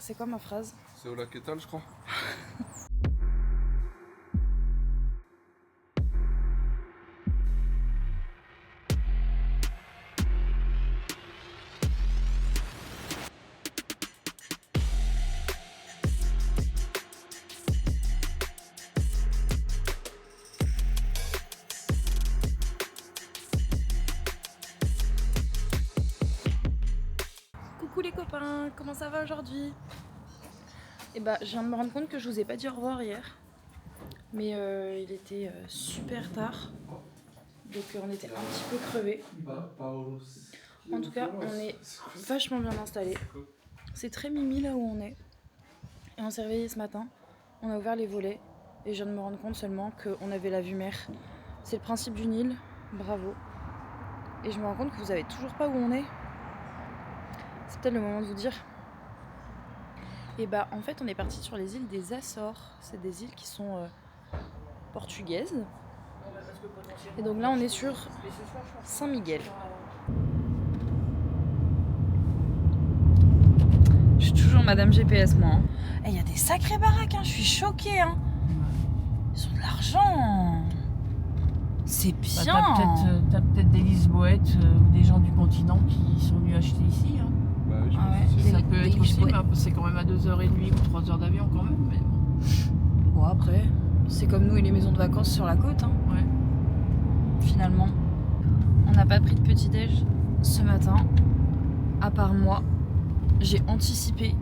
C'est quoi ma phrase? C'est Ola Ketal, je crois. Coucou les copains, comment ça va aujourd'hui? Et bah je viens de me rendre compte que je vous ai pas dit au revoir hier. Mais il était super tard. Donc on était un petit peu crevés. En tout cas on est vachement bien installés. C'est très mimi là où on est. Et on s'est réveillé ce matin, on a ouvert les volets. Et je viens de me rendre compte seulement qu'on avait la vue mer. C'est le principe du Nil, bravo. Et je me rends compte que vous savez toujours pas où on est. C'est peut-être le moment de vous dire. Et bah en fait on est parti sur les îles des Açores. C'est des îles qui sont portugaises. Et donc là on est sur Saint-Miguel. Je suis toujours Madame GPS moi. Et il y a des sacrées baraques, hein. Je suis choquée. Hein. Ils ont de l'argent. C'est bien. T'as peut-être des Lisboètes ou des gens du continent qui sont venus acheter ici. Hein. Bah oui, je Ah pense ouais. aussi. Ça peut être aussi, Lisboètes. mais c'est quand même à 2h30 ou 3h d'avion quand même. Mais bon. Bon après, c'est comme nous et les maisons de vacances sur la côte. Hein. Ouais. Finalement, on n'a pas pris de petit-déj ce matin. À part moi, j'ai anticipé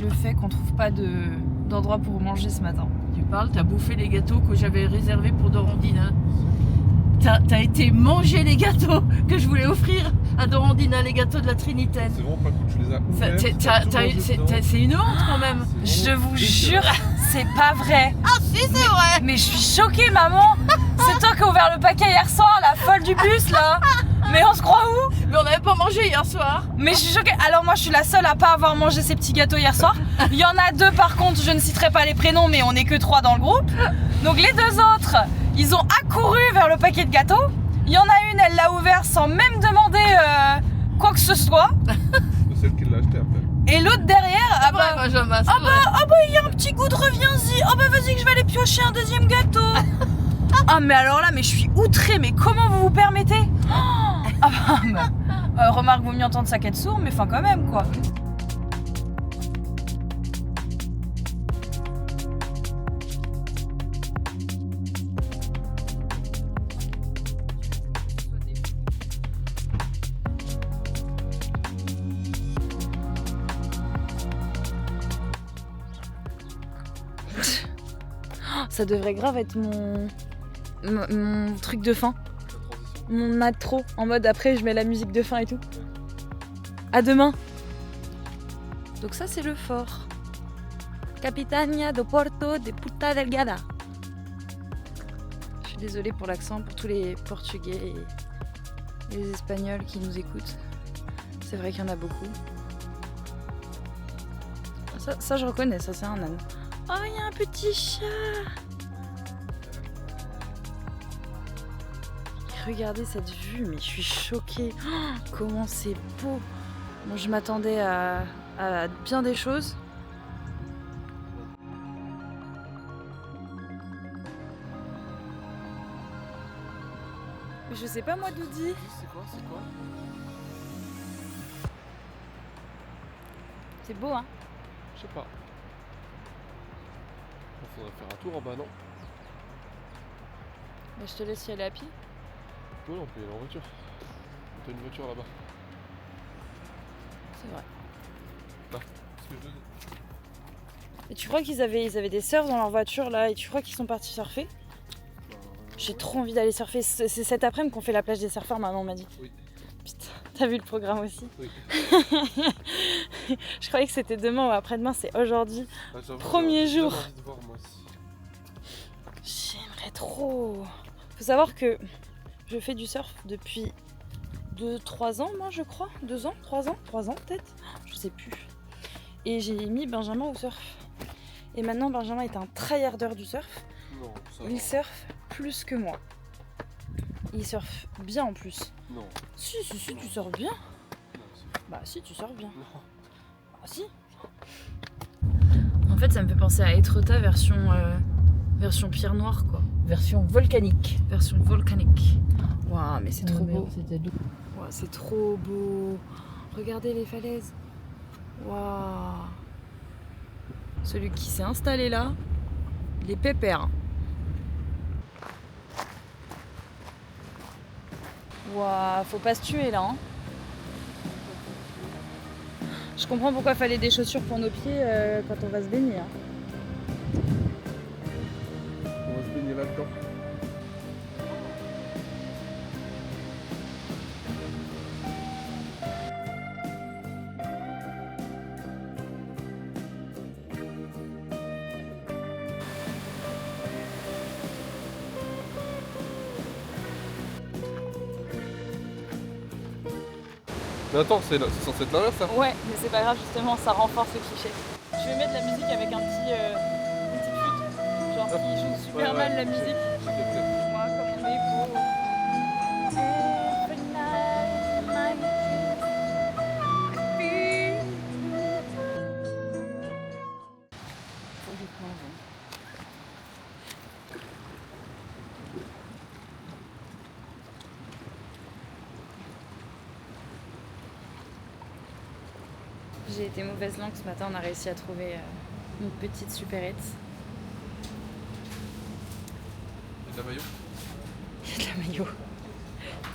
le fait qu'on trouve pas d'endroit pour manger ce matin. Tu parles, t'as bouffé les gâteaux que j'avais réservés pour Dorandina. T'as été manger les gâteaux que je voulais offrir à Dorandina, les gâteaux de la Trinitaine. C'est vraiment pas cool, tu les as ouverts. C'est une honte quand même. Je vous jure, c'est pas vrai. Ah si, c'est vrai. Mais je suis choquée, maman. C'est toi qui as ouvert le paquet hier soir, la folle du bus là. Mais on se croit où? Mais on n'avait pas mangé hier soir. Mais je suis choquée. Alors moi je suis la seule à pas avoir mangé ces petits gâteaux hier soir. Il y en a deux par contre, je ne citerai pas les prénoms, mais on n'est que 3 dans le groupe. Donc les 2 autres, ils ont accouru vers le paquet de gâteaux. Il y en a une, elle l'a ouvert sans même demander quoi que ce soit. C'est celle qui l'a acheté après. Et l'autre derrière, ah bah, Benjamin, il y a un petit goût de reviens-y. Ah bah vas-y que je vais aller piocher un deuxième gâteau. Ah mais alors là, mais je suis outrée. Mais comment vous vous permettez? Ah bah, remarque, vaut mieux entendre ça qu'être sourd, mais enfin quand même quoi. Ça devrait grave être mon truc de fin. La transition. Mon intro, en mode après je mets la musique de fin et tout. À demain. Donc ça c'est le fort. Capitania do Porto de Puta Delgada. Je suis désolée pour l'accent, pour tous les Portugais et les Espagnols qui nous écoutent. C'est vrai qu'il y en a beaucoup. Ça je reconnais, ça c'est un âne. Oh, il y a un petit chat. Regardez cette vue, mais je suis choquée. Oh, comment c'est beau. Bon, je m'attendais à bien des choses. Je sais pas moi d'où dit. C'est quoi? C'est beau hein. Je sais pas. Il faudrait faire un tour en bas, non? Mais je te laisse y aller à pied. Oui, on peut y aller en voiture. T'as une voiture là-bas. C'est vrai. Là, ce que je veux dire. Et tu crois qu'ils avaient des surfs dans leur voiture là et tu crois qu'ils sont partis surfer? J'ai trop envie d'aller surfer. C'est cet après-midi qu'on fait la plage des surfeurs, maman m'a dit. Oui. Putain, t'as vu le programme aussi? Oui. Je croyais que c'était demain ou après-demain, c'est aujourd'hui. Ah, j'avoue, Premier j'ai jour. envie de voir, moi aussi. J'aimerais trop. Faut savoir que je fais du surf depuis 2-3 ans, moi je crois. 2 ans, 3 ans, 3 ans peut-être. Je sais plus. Et j'ai mis Benjamin au surf. Et maintenant Benjamin est un tryharder du surf. Non, ça Il va. surfe plus que moi. Il surfe bien en plus. Non, Si, tu surfes bien. non, c'est... Bah si, tu surfes bien. Non. Ah si. En fait, ça me fait penser à Etretat version pierre noire, quoi. Version volcanique. Version volcanique. Waouh, mais c'est trop beau. C'était doux. Wow, c'est trop beau. Regardez les falaises. Waouh. Celui qui s'est installé là, il est pépère. Waouh, faut pas se tuer là. Hein. Je comprends pourquoi il fallait des chaussures pour nos pieds quand on va se baigner. Hein. On va se baigner là-dedans. Mais attends, c'est censé être l'inverse ça? Ouais, mais c'est pas grave, justement, ça renforce le cliché. Je vais mettre la musique avec une petite flûte. Genre qui joue super mal la musique. J'ai capté. Moi, comme on est beau. Every night, my dreams. Faut du plongeon. J'ai été mauvaise langue ce matin, on a réussi à trouver une petite supérette. Et de la maillot? Il y a de la maillot.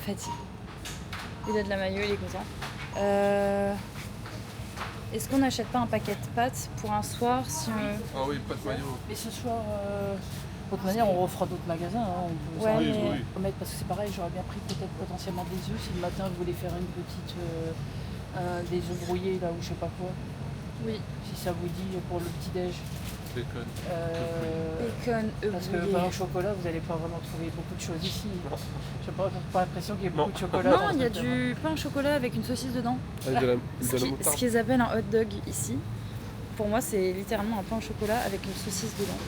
Fatigue. Il a de la maillot, il est content. Est-ce qu'on n'achète pas un paquet de pâtes pour un soir si on... Ah oui, pas de maillot. Et ce soir, de toute manière, on refera d'autres magasins. Hein. On peut Ouais, Oui, mais- oui. remettre parce que c'est pareil, j'aurais bien pris peut-être potentiellement des œufs si le matin vous voulez faire une petite. Des œufs brouillés là ou je sais pas quoi. Oui. Si ça vous dit pour le petit-déj. Bacon. Bacon, Parce que brouillé. pain au chocolat, vous n'allez pas vraiment trouver beaucoup de choses ici. Je n'ai pas l'impression qu'il y ait Non. beaucoup de chocolat. Non, dans il y a cette- du pain au chocolat avec une saucisse dedans. Avec de la Ce moutarde. qu'ils appellent un hot dog ici. Pour moi, c'est littéralement un pain au chocolat avec une saucisse dedans.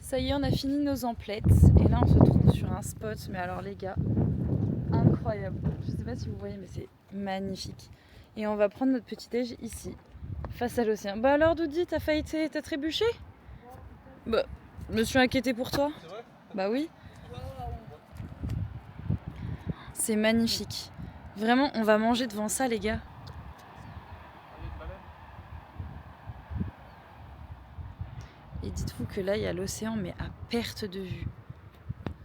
Ça y est, on a fini nos emplettes. Et là, on se trouve sur un spot. Mais alors, les gars, incroyable. Je sais pas si vous voyez, mais c'est magnifique. Et on va prendre notre petit déj ici, face à l'océan. Bah alors, Doudi, t'as trébuché? Bah, je me suis inquiétée pour toi. C'est vrai? Bah oui. C'est magnifique. Vraiment, on va manger devant ça, les gars. Et dites-vous que là, il y a l'océan, mais à perte de vue.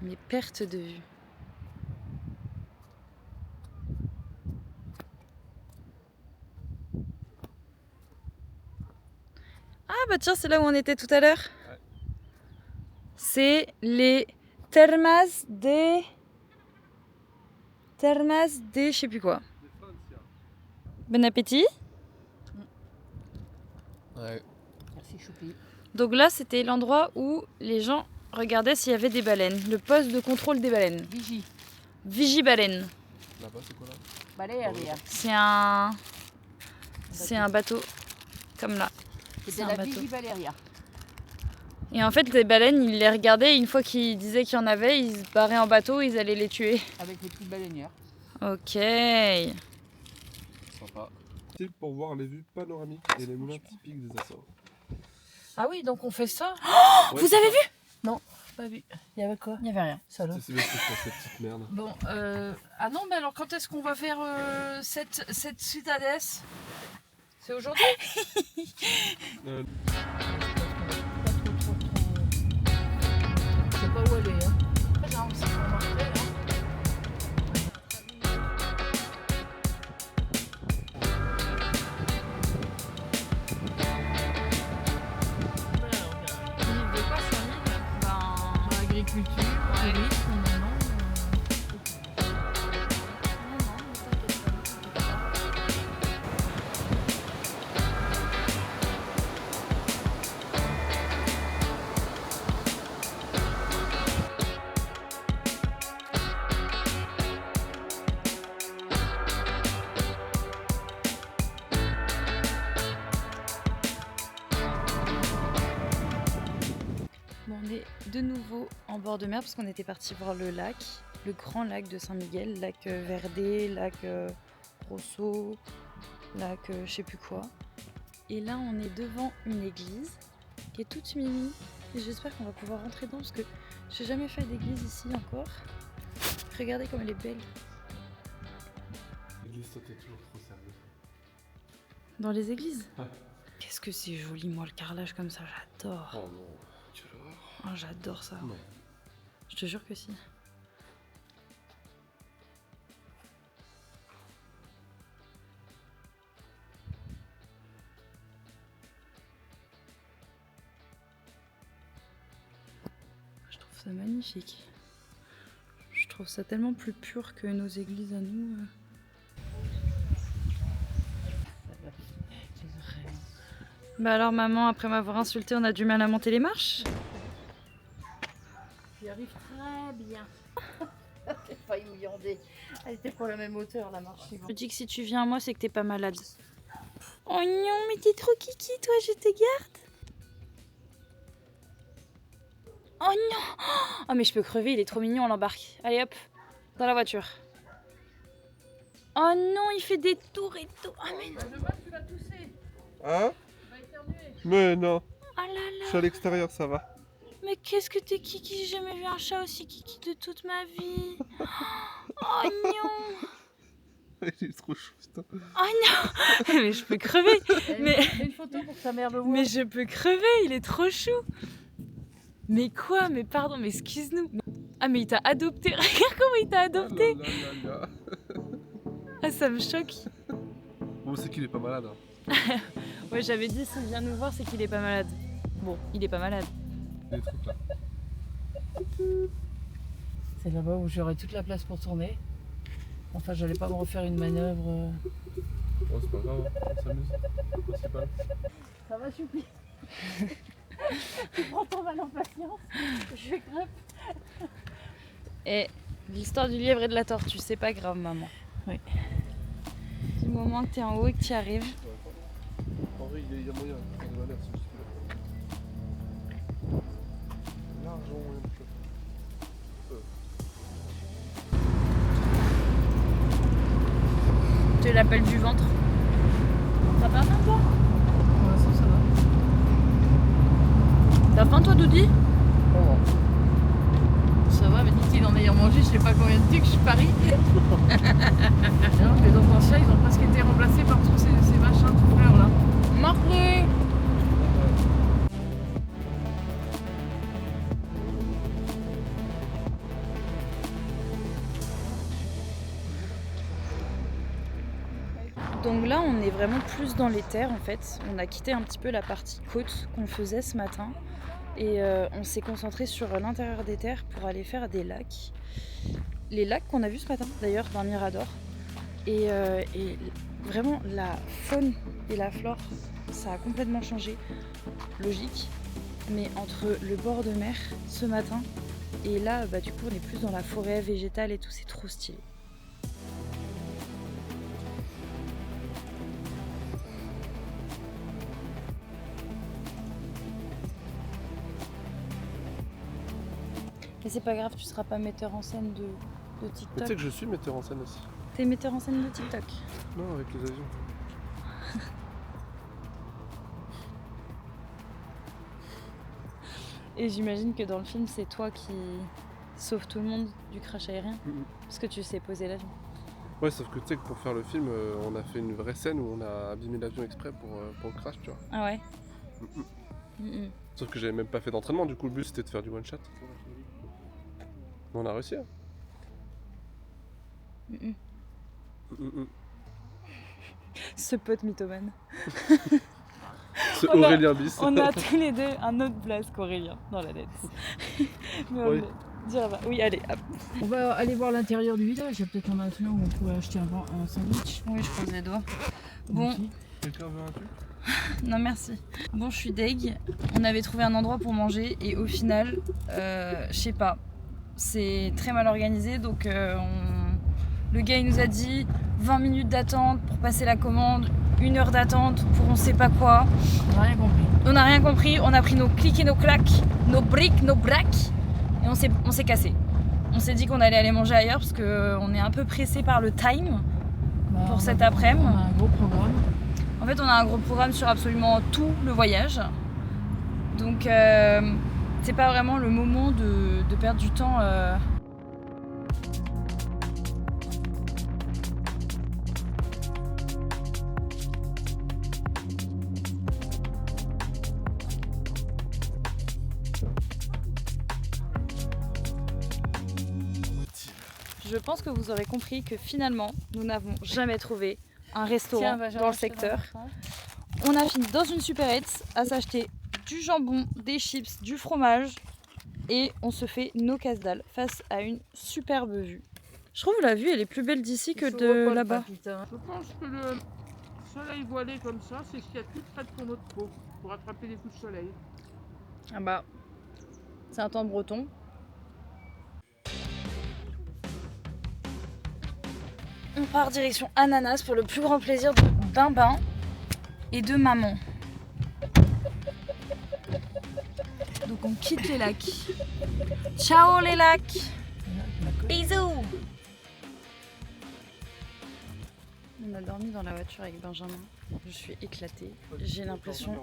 Mais perte de vue. Ah bah tiens, c'est là où on était tout à l'heure. Ouais. C'est les Termas de... je sais plus quoi. Bon appétit. Ouais. Merci Choupi. Donc là, c'était l'endroit où les gens regardaient s'il y avait des baleines. Le poste de contrôle des baleines. Vigie. Vigibaleine. Là-bas, c'est quoi là? Baléaria. C'est un bateau comme là. C'était un la bateau. Vigie Baléaria. Et en fait, les baleines, ils les regardaient. Et une fois qu'ils disaient qu'il y en avait, ils se barraient en bateau, ils allaient les tuer. Avec les petites baleinières. Ok. Sympa. C'est pour voir les vues panoramiques et les moulins typiques des Açores. Ah oui, donc on fait ça. Ouais, Vous avez vu? Pas vu. Il y avait quoi? Il n'y avait rien. Salaud. C'est bien ce que je fais, cette petite merde. Bon, ah non, mais alors quand est-ce qu'on va faire cette citadelle? C'est aujourd'hui? Euh, Je sais pas où elle est. Hein. Non, c'est pas marqué, hein. Ils vivent pas sur l'île. Ben... Agriculture, Ouais. tourisme, maintenant. Bon, on est de nouveau en bord de mer parce qu'on était parti voir le lac, le grand lac de Saint-Miguel, lac Verdé, lac Rosso, lac je sais plus quoi. Et là, on est devant une église qui est toute mimi. Et j'espère qu'on va pouvoir rentrer dedans parce que j'ai jamais fait d'église ici encore. Regardez comme elle est belle. L'église, toi, t'es toujours trop sérieux. Dans les églises? Ouais. Qu'est-ce que c'est joli, moi, le carrelage comme ça, j'adore. Oh non, tu vas voir. Oh, j'adore ça. Non. Je te jure que si. Je trouve ça magnifique. Je trouve ça tellement plus pur que nos églises à nous. Bah alors maman, après m'avoir insultée, on a du mal à monter les marches? J'y arrive très bien. J'ai failli me viander. Elle était pas à la même hauteur la marche suivante. Je dis que si tu viens à moi, c'est que t'es pas malade. Oh non, mais t'es trop kiki, toi, je te garde. Oh non! Oh mais je peux crever, il est trop mignon, on l'embarque. Allez hop, dans la voiture. Oh non, il fait des tours et tout. Oh mais non. Je vois que tu vas tousser. Hein? Tu vas éternuer. Mais non, Oh là je suis là. à l'extérieur, ça va. Mais qu'est-ce que t'es kiki, j'ai jamais vu un chat aussi kiki de toute ma vie. Oh non. Il est trop chou, putain. Oh non. Mais je peux crever. Mais... Fais une photo pour que sa mère le voie. Mais je peux crever, il est trop chou. Mais quoi? Mais pardon, mais excuse-nous. Ah mais il t'a adopté, regarde comment il t'a adopté. Ah là là là. Ah ça me choque. Bon, c'est qu'il est pas malade. Hein. Ouais, j'avais dit s'il vient nous voir, c'est qu'il est pas malade. Bon, il est pas malade. Des trucs là. C'est là-bas où j'aurai toute la place pour tourner. Enfin, j'allais pas me refaire une manœuvre. Oh, c'est pas grave, hein. On s'amuse. C'est le principal. Ça va, Choupi? Tu prends ton mal en patience. Je vais crêpe. Et l'histoire du lièvre et de la tortue, c'est pas grave, maman. Oui. Du moment que t'es en haut et que tu arrives. En vrai, il y a moyen. On va l'air, c'est juste là. L'argent, moyen de choses. Tu l'appelles du ventre. T'as pas faim, toi? Pour l'instant, ça va. T'as faim, toi, Doudi? Oh, Ça va, mais dit-il en ayant mangé, je sais pas combien de trucs, je parie. Non, les enfants chiens, ils ont presque été remplacés par tous ces machins tout fleurs là. Marqué. Donc là, on est vraiment plus dans les terres en fait. On a quitté un petit peu la partie côte qu'on faisait ce matin et on s'est concentré sur l'intérieur des terres pour aller faire des lacs. Les lacs qu'on a vus ce matin d'ailleurs d'un mirador. Et vraiment la faune et la flore, ça a complètement changé. Logique. Mais entre le bord de mer ce matin et là, bah, du coup, on est plus dans la forêt végétale et tout, c'est trop stylé. Mais c'est pas grave, tu seras pas metteur en scène de mais tu TikTok. sais que je suis metteur en scène aussi. T'es metteur en scène de TikTok. Non, avec les avions. Et j'imagine que dans le film, c'est toi qui sauves tout le monde du crash aérien. Mhm. Parce que tu sais poser l'avion. Ouais, sauf que tu sais que pour faire le film, on a fait une vraie scène où on a abîmé l'avion exprès pour le crash, tu vois. Ah ouais. Mhm. Mhm. Sauf que j'avais même pas fait d'entraînement, du coup le but c'était de faire du one shot. Mais on a réussi. Hein. Mhm. Mhm. Ce pote mythomane. C'est On a- Aurélien Bis. On a tous les deux un autre blaze qu'Aurélien dans la tête. Mais on Oui. le dira pas. Oui, allez, hop. On va aller voir l'intérieur du village. Il y a peut-être un magasin où on pourrait acheter un sandwich. Oui, je croise les doigts. Bon, Merci. Quelqu'un veut un truc? non merci. Bon, je suis deg. On avait trouvé un endroit pour manger et au final, je sais pas, c'est très mal organisé. Donc le gars il nous a dit 20 minutes d'attente pour passer la commande, 1 heure d'attente pour on sait pas quoi. On n'a rien compris. On n'a rien compris, on a pris nos clics et nos claques, nos briques, nos braques et on s'est cassé. On s'est dit qu'on allait aller manger ailleurs parce qu'on est un peu pressé par le time. Bah, Pour on cet a- après-midi. On a un gros programme. En fait, on a un gros programme sur absolument tout le voyage. Donc, c'est pas vraiment le moment de perdre du temps. Je pense que vous aurez compris que finalement, nous n'avons jamais trouvé un restaurant dans le secteur. On a fini dans une supérette à s'acheter du jambon, des chips, du fromage et on se fait nos casse-dalles face à une superbe vue. Je trouve la vue elle est plus belle d'ici que de là-bas. Je pense que le soleil voilé comme ça, c'est ce qu'il y a de plus près pour notre peau, pour attraper les coups de soleil. Ah bah, c'est un temps breton. On part direction Ananas pour le plus grand plaisir de Bimbin et de maman. Donc on quitte les lacs. Ciao les lacs. Bisous. On a dormi dans la voiture avec Benjamin. Je suis éclatée. J'ai l'impression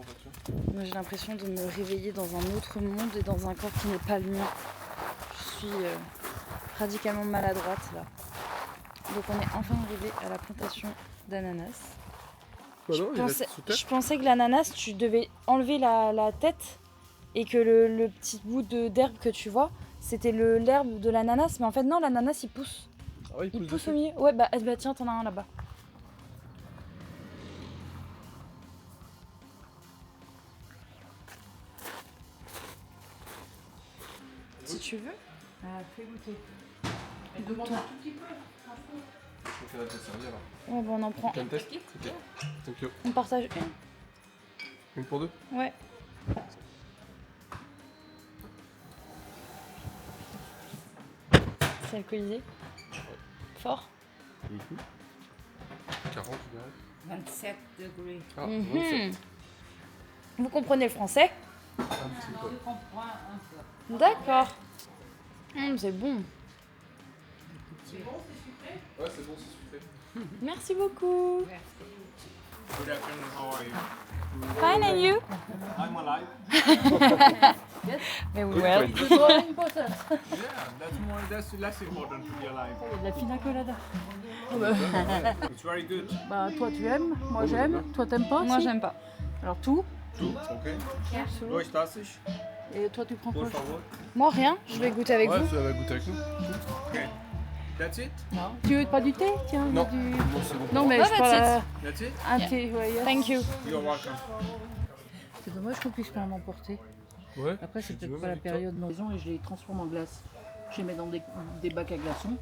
de me réveiller dans un autre monde et dans un corps qui n'est pas le mien. Je suis radicalement maladroite là. Donc on est enfin arrivé à la plantation d'ananas. Je pensais que l'ananas, tu devais enlever la tête et que le petit bout d'herbe que tu vois, c'était l'herbe de l'ananas. Mais en fait non, l'ananas il pousse. Ah ouais, il pousse au milieu. Ouais bah tiens, t'en as un là-bas. Si tu veux. Fais goûter. Elle demande un tout petit peu. Je vais te servir là. Ouais, bon, on en prend. Un test. Ok. Thank you. On partage une. Une pour deux. Ouais. C'est alcoolisé. Fort. 40, 27 degrés. Ah, Mhm. 27. Vous comprenez le français? Un petit peu. Je comprends un peu. D'accord. C'est bon. C'est bon, c'est sucré? Ouais, c'est bon, c'est sucré. Merci beaucoup. Good afternoon, how are you? Fine and you? I'm alive. Mais Oui, well. oui. C'est trop important. Yeah, that's less important to be alive. Il y a de la pina colada. It's very good. Bah toi tu aimes, moi j'aime, toi t'aimes pas? Moi si j'aime pas. Alors tout? Two, okay. Dois taças, Et toi tu prends quoi? por favor. Moi rien, je vais goûter avec Ouais, vous. tu vas goûter avec nous. Okay. That's it? Non. Tu veux pas du thé? Tiens, Non. du... Non, c'est bon. Non mais Ouais, je that's parle That's it? un Yeah. thé, ouais. Thank you. You're welcome. C'est dommage qu'on puisse pas en emporter. Ouais. Après c'est Tu peut-être veux pas la avec toi période maison et je les transforme en glace. Je les mets dans des bacs à glaçons.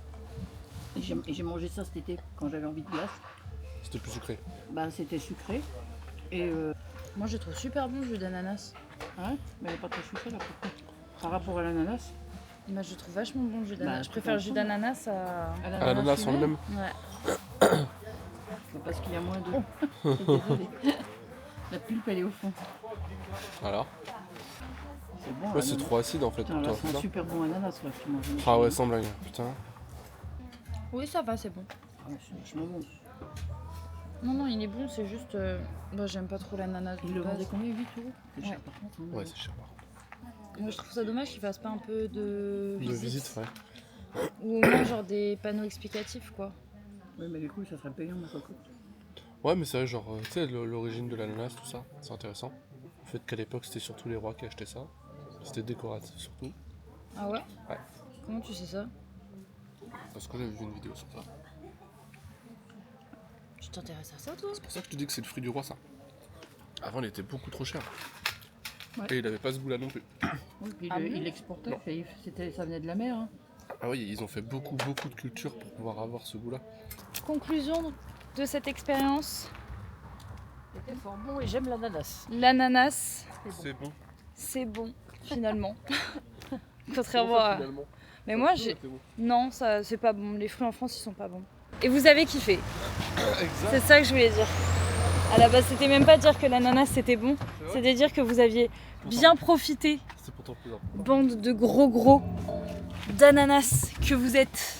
Et j'ai mangé ça cet été quand j'avais envie de glace. C'était plus sucré. Bah c'était sucré. Et Moi je trouve super bon le jus d'ananas. ouais, mais elle est pas très sucrée là pourquoi? Par rapport à l'ananas. Moi je trouve vachement bon le jus d'ananas. Bah, je préfère le jus d'ananas à... À l'ananas en lui-même. Ouais. C'est parce qu'il y a moins d'eau. Désolée. La pulpe elle est au fond. Alors C'est bon. Ouais, c'est l'ananas. trop acide en fait. Putain, là Toi, c'est un ça. super bon ananas là que tu manges. Ah ouais, sans blague. Putain. Oui ça va, c'est bon. Ah ouais, c'est vachement bon. Non, non, il est bon, c'est juste... Moi j'aime pas trop l'ananas Il de le base. vendait combien? 8 euros? C'est Ouais. cher par contre. hein. Ouais, c'est cher par contre. Moi je trouve ça dommage qu'il fasse pas un peu de De visite, ouais. Ou au moins genre des panneaux explicatifs quoi. Ouais, mais du coup ça serait payant ma cocotte. Ouais, mais c'est vrai, genre, tu sais, l'origine de l'ananas, tout ça, c'est intéressant. Le fait qu'à l'époque, c'était surtout les rois qui achetaient ça. C'était décoratif surtout. Ah ouais? Ouais. Comment tu sais ça? Parce que j'avais vu une vidéo sur ça. Tu t'intéresses à ça toi? C'est pour ça que je te dis que c'est le fruit du roi, ça. Avant, il était beaucoup trop cher. Ouais. Et il avait pas ce goût-là non plus. Oui, puis Ah il bon? l'exportait, Non. ça venait de la mer. Hein. Ah oui, ils ont fait beaucoup de culture pour pouvoir avoir ce goût-là. Conclusion de cette expérience. C'était fort bon et j'aime l'ananas. L'ananas, C'est bon. c'est bon finalement. Contrairement à... Finalement. Mais moi j'ai... Non, ça c'est pas bon. Les fruits en France ils sont pas bons. Et vous avez kiffé. Exact. C'est ça que je voulais dire. À la base, c'était même pas dire que l'ananas c'était bon, c'était dire que vous aviez bien profité, C'est pourtant plus important. bande de gros d'ananas que vous êtes.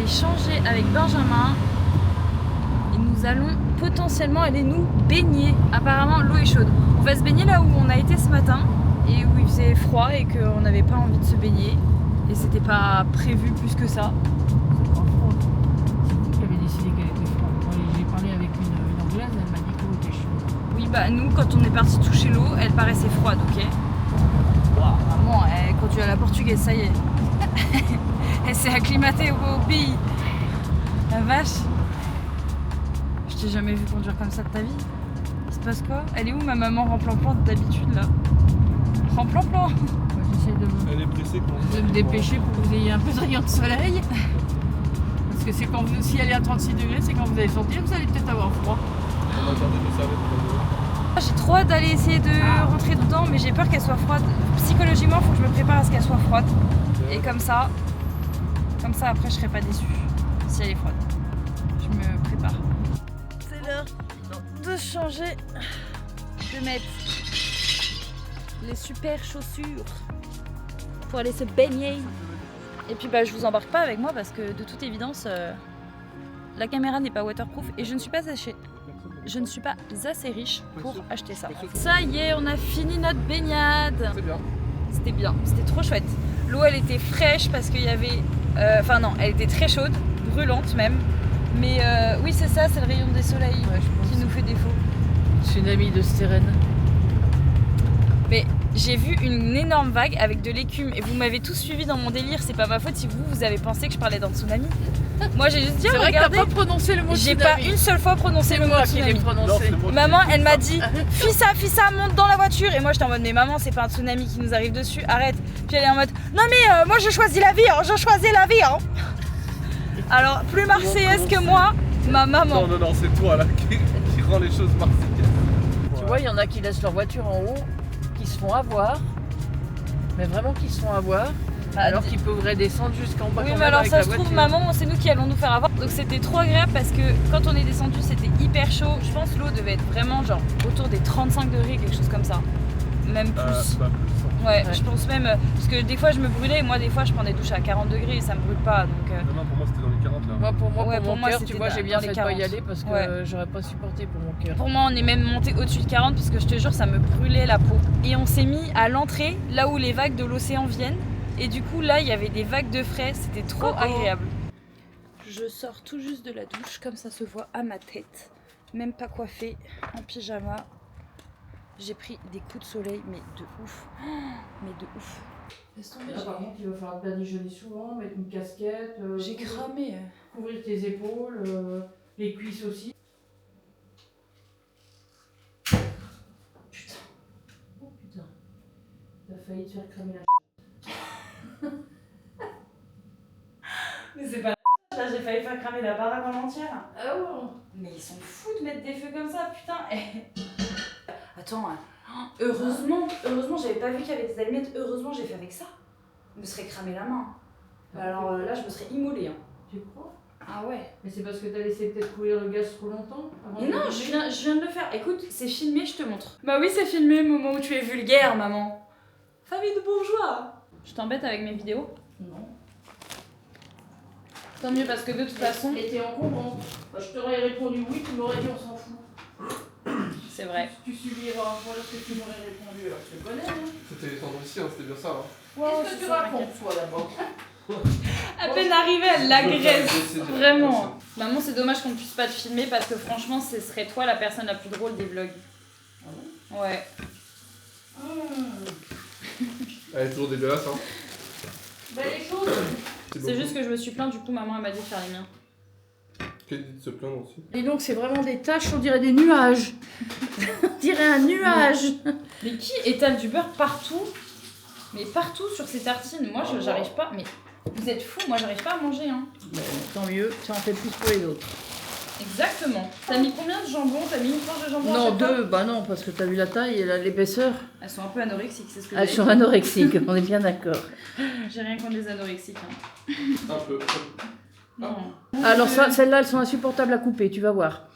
s'est changé avec Benjamin et nous allons potentiellement aller nous baigner. Apparemment l'eau est chaude. On va se baigner là où on a été ce matin et où il faisait froid et qu'on n'avait pas envie de se baigner et c'était pas prévu plus que ça. C'est pas froid. C'est vous qui avez décidé qu'elle était froide. Moi, j'ai parlé avec une anglaise, elle m'a dit que l'eau était chaude. Oui bah nous quand on est parti toucher l'eau elle paraissait froide, ok. Wow, maman, quand tu es à la portugaise ça y est. Elle s'est acclimatée au pays. La vache. Je t'ai jamais vu conduire comme ça de ta vie. Il se passe quoi? Elle est où ma maman remplan-plan d'habitude là? Remplan-plan. Moi, j'essaie Elle est pressée quand de me dépêcher pour que vous ayez un peu de rayon de soleil. Parce que c'est quand vous, si elle est à 36 degrés, c'est quand vous allez sortir, vous allez peut-être avoir froid. on attendait de servir. J'ai trop hâte d'aller essayer de rentrer dedans mais j'ai peur qu'elle soit froide. Psychologiquement il faut que je me prépare à ce qu'elle soit froide. Et comme ça après je serai pas déçue si elle est froide. Je me prépare. C'est l'heure de changer, de mettre les super chaussures pour aller se baigner. Et puis bah je vous embarque pas avec moi parce que de toute évidence la caméra n'est pas waterproof et je ne suis pas assez riche pour acheter ça. Ça y est, on a fini notre baignade. C'est bien. C'était bien, c'était trop chouette. L'eau elle était fraîche parce qu'il y avait... Enfin non, elle était très chaude, brûlante même. Mais oui c'est ça, c'est le rayon des soleils qui nous fait défaut. Tsunami de Stérène. Mais j'ai vu une énorme vague avec de l'écume et vous m'avez tous suivi dans mon délire. C'est pas ma faute si vous avez pensé que je parlais d'un tsunami. Moi j'ai juste dit C'est vrai regardez, que t'as pas prononcé le mot j'ai tsunami. pas une seule fois prononcé le mot moi qui l'ai tsunami. prononcé. Maman, elle m'a dit Fissa, monte dans la voiture. Et moi, j'étais en mode, mais maman, c'est pas un tsunami qui nous arrive dessus, arrête. Puis elle est en mode, non, mais moi, je choisis la vie, hein, je choisis la vie. Hein. Alors, plus marseillaise que moi, ma maman. Non, c'est toi là qui rend les choses marseillaises. Tu vois, il y en a qui laissent leur voiture en haut, qui se font avoir. Mais vraiment qui se font avoir. Alors qu'ils pourraient descendre jusqu'en bas. Oui, quand mais même alors avec ça la se trouve, voiture. maman, c'est nous qui allons nous faire avoir. Donc c'était trop agréable parce que quand on est descendu, c'était hyper chaud. Je pense que l'eau devait être vraiment genre autour des 35 degrés, quelque chose comme ça. Même plus. Ouais, je pense même. Parce que des fois je me brûlais et moi des fois je prends des douches à 40 degrés et ça me brûle pas. Donc, Non, pour moi c'était dans les 40 là. Moi, pour Ouais, pour mon moi, cœur, c'était tu vois, j'ai bien dans les fait de pas y 40. aller parce que Ouais. j'aurais pas supporté pour mon cœur. Pour moi, on est même monté au-dessus de 40 parce que je te jure, ça me brûlait la peau. Et on s'est mis à l'entrée, là où les vagues de l'océan viennent. Et du coup, là, il y avait des vagues de frais. C'était trop agréable. Je sors tout juste de la douche, comme ça se voit à ma tête. Même pas coiffée, en pyjama. J'ai pris des coups de soleil, mais de ouf. Mais de ouf. Par contre, il va falloir bien déjeuner souvent, mettre une casquette. J'ai cramé. Couvrir tes épaules, les cuisses aussi. Putain. Oh putain. T'as failli te faire cramer la Mais c'est pas là, j'ai failli faire cramer la baraque en entière. Ah ouais. Mais ils sont fous de mettre des feux comme ça, putain. Attends, heureusement j'avais pas vu qu'il y avait des allumettes. Heureusement j'ai fait avec ça. Je me serais cramé la main. Alors là je me serais immolée. Hein. Tu crois? Ah ouais. Mais c'est parce que t'as laissé peut-être couler le gaz trop longtemps avant Mais de non, le je couper. viens de le faire. Écoute, c'est filmé, je te montre. Bah oui, c'est filmé, moment où tu es vulgaire, maman. Famille de bourgeois. Je t'embête avec mes vidéos? Non. Tant mieux parce que de toute façon, Et t'es encombrant. Bah, je t'aurais répondu oui, tu m'aurais dit on s'en fout. c'est vrai. Tu subiras un point lorsque tu m'aurais répondu, alors je te connais. Hein. C'était les tendres ici, c'était bien ça. Hein. Qu'est-ce que tu racontes, toi, d'abord? À peine arrivée, elle l'agresse. Je vais Vraiment. Maman, c'est dommage qu'on ne puisse pas te filmer parce que franchement, ce serait toi la personne la plus drôle des vlogs. Ouais. Elle est toujours dégueulasse, hein. Bah, les choses. C'est juste que je me suis plaint, du coup, maman, elle m'a dit de faire les miens. Qu'elle dit de se plaindre aussi. Et donc, c'est vraiment des taches, on dirait des nuages. On dirait un nuage. Mais qui étale du beurre partout? Mais partout sur ses tartines. Moi, j'arrive pas. Mais vous êtes fous, moi, j'arrive pas à manger. Hein. Bah, tant mieux, tu en fais plus pour les autres. Exactement. T'as mis combien de jambon? T'as mis une tranche de jambon à Non, chaque fois? deux, bah non, parce que t'as vu la taille et l'épaisseur. Elles sont un peu anorexiques, c'est ce que Elles j'ai sont anorexiques, on est bien d'accord. J'ai rien contre les anorexiques. Hein. Un peu. Non. Alors, ça, celles-là, elles sont insupportables à couper, tu vas voir.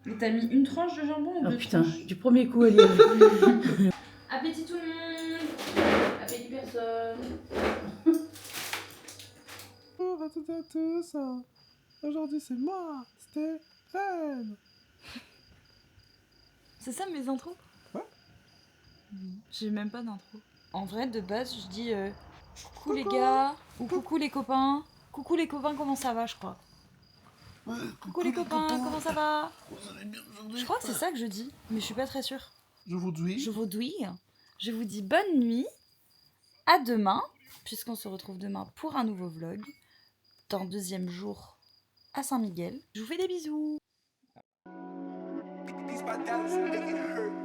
Mais t'as mis une tranche de jambon ou Oh deux putain, tranches? du premier coup, elle y est. Appétit tout le monde. Appétit personne. Oh, va te toutes et à tous. Aujourd'hui, c'est moi, Stéphane. C'est ça mes intros? Ouais. J'ai même pas d'intro. En vrai, de base, je dis coucou les gars, ou coucou les copains. Coucou les copains, comment ça va, je crois. Ouais, Coucou les copains, comment ça va? Vous allez bien aujourd'hui? Je crois que c'est ça que je dis, mais je suis pas très sûre. Je vous dis. Je vous dis bonne nuit, à demain, puisqu'on se retrouve demain pour un nouveau vlog, dans le 2e jour à Saint-Miguel. Je vous fais des bisous. These my dollars make it hurt.